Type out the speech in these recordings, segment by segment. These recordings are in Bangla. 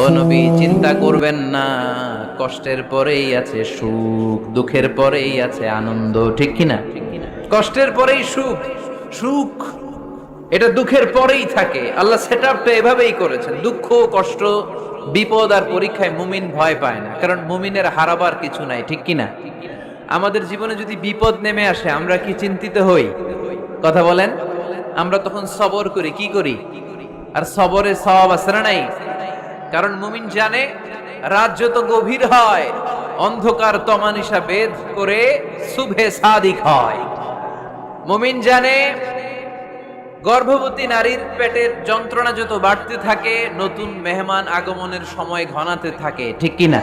ও নবী চিন্তা করবেন না, কষ্টের পরেই আছে সুখ, দুঃখের পরেই আছে আনন্দ, ঠিক কিনা? কষ্টের পরেই সুখ, সুখ এটা দুঃখের পরেই থাকে। আল্লাহ সেটআপটা এভাবেই করেছেন। দুঃখ, কষ্ট, বিপদ আর পরীক্ষায় মুমিন ভয় পায় না, কারণ মুমিনের হারাবার কিছু নাই, ঠিক কিনা? আমাদের জীবনে যদি বিপদ নেমে আসে আমরা কি চিন্তিত হই? কথা বলেন। আমরা তখন সবর করি, কি করি? আর সবরে সওয়াব আছে না নাই? কারণ মুমিন জানে রাত যত গভীর হয় অন্ধকার তমানিসা ভেদ করে সুবহে সাদিক হয়। মুমিন জানে গর্ভবতী নারীর পেটের যন্ত্রণা যত বাড়তে থাকে নতুন মেহমান আগমনের সময় ঘনাতে থাকে, ঠিক কিনা?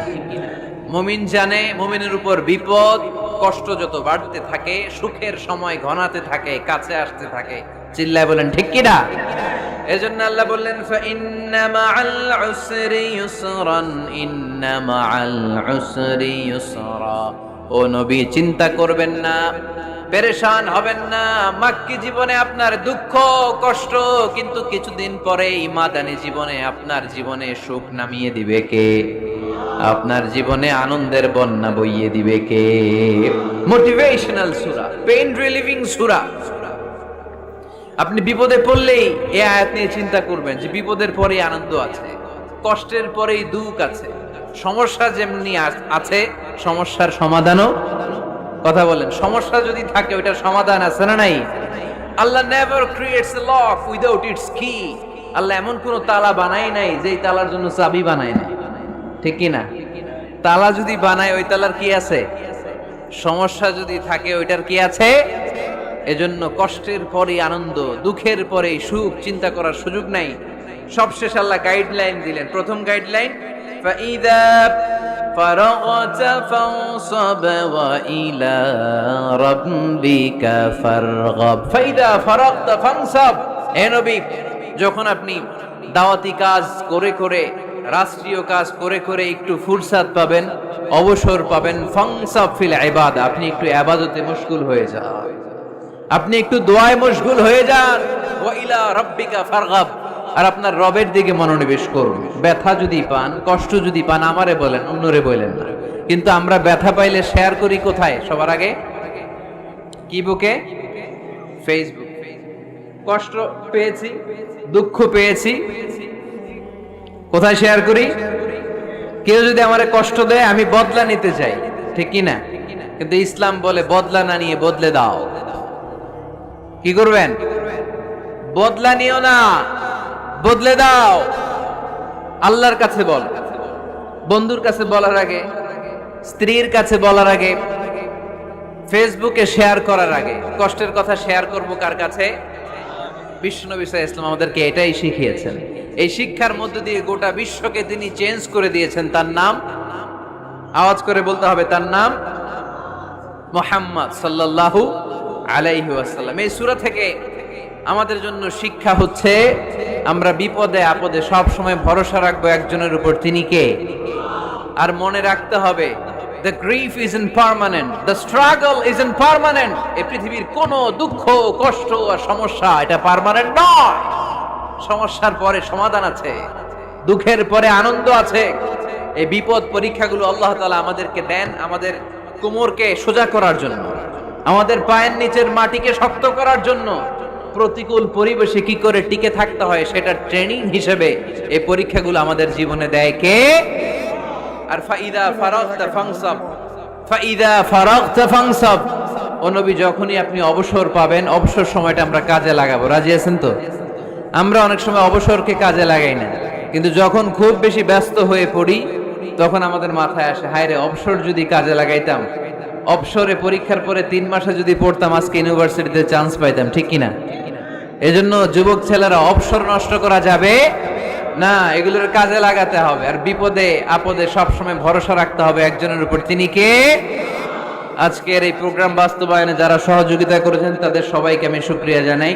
মুমিন জানে মুমিনের উপর বিপদ কষ্ট যত বাড়তে থাকে সুখের সময় ঘনাতে থাকে, কাছে আসতে থাকে। চিল্লায় বলেন ঠিক কিনা? এজন্য আল্লাহ বললেন ফাইন্না মাআল উসরি ইউসরান, ইন্না মাআল উসরি ইউসরা। ও নবী চিন্তা করবেন না, পেরেশান হবেন না। মাক্কি জীবনে আপনার দুঃখ কষ্ট, কিন্তু কিছুদিন পরেই মাদানী জীবনে আপনার জীবনে সুখ নামিয়ে দিবে কে? আপনার জীবনে আনন্দের বন্যা বইয়ে দিবে কে? মোটিভেশনাল সূরা, পেইন রিলিভিং সূরা। আপনি বিপদে পড়লেই এই আয়াত নিয়ে চিন্তা করবেন যে বিপদের পরেই আনন্দ আছে, কষ্টের পরেই দুঃখ আছে। সমস্যা যেমনি আছে সমস্যার সমাধানও, কথা বলেন, সমস্যা যদি থাকে ওইটার সমাধান আছে না নাই? Allah never creates a lock without its key. Allah এমন কোন তালা বানায় নাই যেই তালার জন্য চাবি বানায় নাই, ঠিক কি না? তালা যদি বানায় ওই তালার কি আছে? সমস্যা যদি থাকে ওইটার কি আছে? এজন্য কষ্টের পরে আনন্দ, দুঃখের পরে সুখ, চিন্তা করার সুযোগ নাই। সবশেষ আল্লাহ গাইডলাইন দিলেন। প্রথম গাইডলাইন ফাইদা ফারাগতা ফানসাব ওয়া ইলা রাব্বিকা ফারগাব। ফাইদা ফারাগতা ফানসাব। হে নবী, যখন আপনি দাওয়াতি কাজ করে করে, রাষ্ট্রীয় কাজ করে করে একটু ফুরসাত পাবেন, অবসর পাবেন, ফানসাব ফিল ইবাদা, আপনি একটু ইবাদতে মশগুল হয়ে যান, আপনি একটু দোয়ায় মশগুল হয়ে যান। ওয়া ইলা রাব্বিকা ফারগাব, আর আপনার রবের দিকে মনোনিবেশ করুন। ব্যথা যদি পান, কষ্ট যদি পান আমারে বলেন, অন্যরে বলেন না। কিন্তু আমরা ব্যথা পাইলে শেয়ার করি কোথায়? সবার আগে কি বুকে? ফেসবুক। কষ্ট পেয়েছি, দুঃখ পেয়েছি, কোথায় শেয়ার করি? কেউ যদি আমারে কষ্ট দেয় আমি বদলা নিতে চাই, ঠিক কি না? কিন্তু ইসলাম বলে বদলা না নিয়ে বদলে দাও। কি করবেন? বদলা নিও না, বদলে দাও। আল্লাহর কাছে বল, বন্ধুর কাছে বলার আগে, স্ত্রীর কাছে বলার আগে, ফেসবুকে শেয়ার করার আগে কষ্টের কথা শেয়ার করব কার কাছে? বিশ্বনবী সাল্লাল্লাহু আলাইহি ওয়াসাল্লাম আমাদেরকে এটাই শিখিয়েছেন। এই শিক্ষার মধ্য দিয়ে গোটা বিশ্বকে তিনি চেঞ্জ করে দিয়েছেন। তার নাম আওয়াজ করে বলতে হবে, তার নাম মুহাম্মদ সাল্লাল্লাহু আলাইহি ওয়াসাল্লাম। এই সূরা থেকে আমাদের জন্য শিক্ষা হচ্ছে আমরা বিপদে আপদে সব সময় ভরসা রাখবো একজনের উপর, তিনি কে? আর মনে রাখতে হবে the grief isn't permanent, the struggle isn't permanent। এই পৃথিবীর কোনো দুঃখ কষ্ট আর সমস্যা এটা পার্মানেন্ট নয়। সমস্যার পরে সমাধান আছে, দুঃখের পরে আনন্দ আছে। এই বিপদ পরীক্ষাগুলো আল্লাহ তাআলা আমাদেরকে দেন আমাদের কোমরকে সোজা করার জন্য, আমাদের পায়ের নিচের মাটিকে শক্ত করার জন্য। প্রতিকূল পরিবেশে কি করে টিকে থাকতে হয় সেটা ট্রেনিং হিসেবে এই পরীক্ষাগুলো আমাদের জীবনে দেয় কে? আর ফাইদা ফারাগতা ফানসাব, ফাইদা ফারাগতা ফানসাব। ও নবী, যখনই আপনি অবসর পাবেন, অবসর সময়টা আমরা কাজে লাগাবো। রাজি আছেন তো? আমরা অনেক সময় অবসরকে কাজে লাগাই না, কিন্তু যখন খুব বেশি ব্যস্ত হয়ে পড়ি তখন আমাদের মাথায় আসে, হায় রে, অবসর যদি কাজে লাগাইতাম, অবসরে পরীক্ষার পরে 3 মাসে যদি পড়তাম আজকে ইউনিভার্সিটিতে চান্স পাইতাম, ঠিক কিনা? এজন্য যুবক ছেলেরা অবসর নষ্ট করা যাবে না, এগুলোর কাজে লাগাতে হবে। আর বিপদে আপদে সবসময় ভরসা রাখতে হবে একজনের উপর, তিনি কে? আজকের এই প্রোগ্রাম বাস্তবায়নে যারা সহযোগিতা করেছেন তাদের সবাইকে আমি শুকরিয়া জানাই।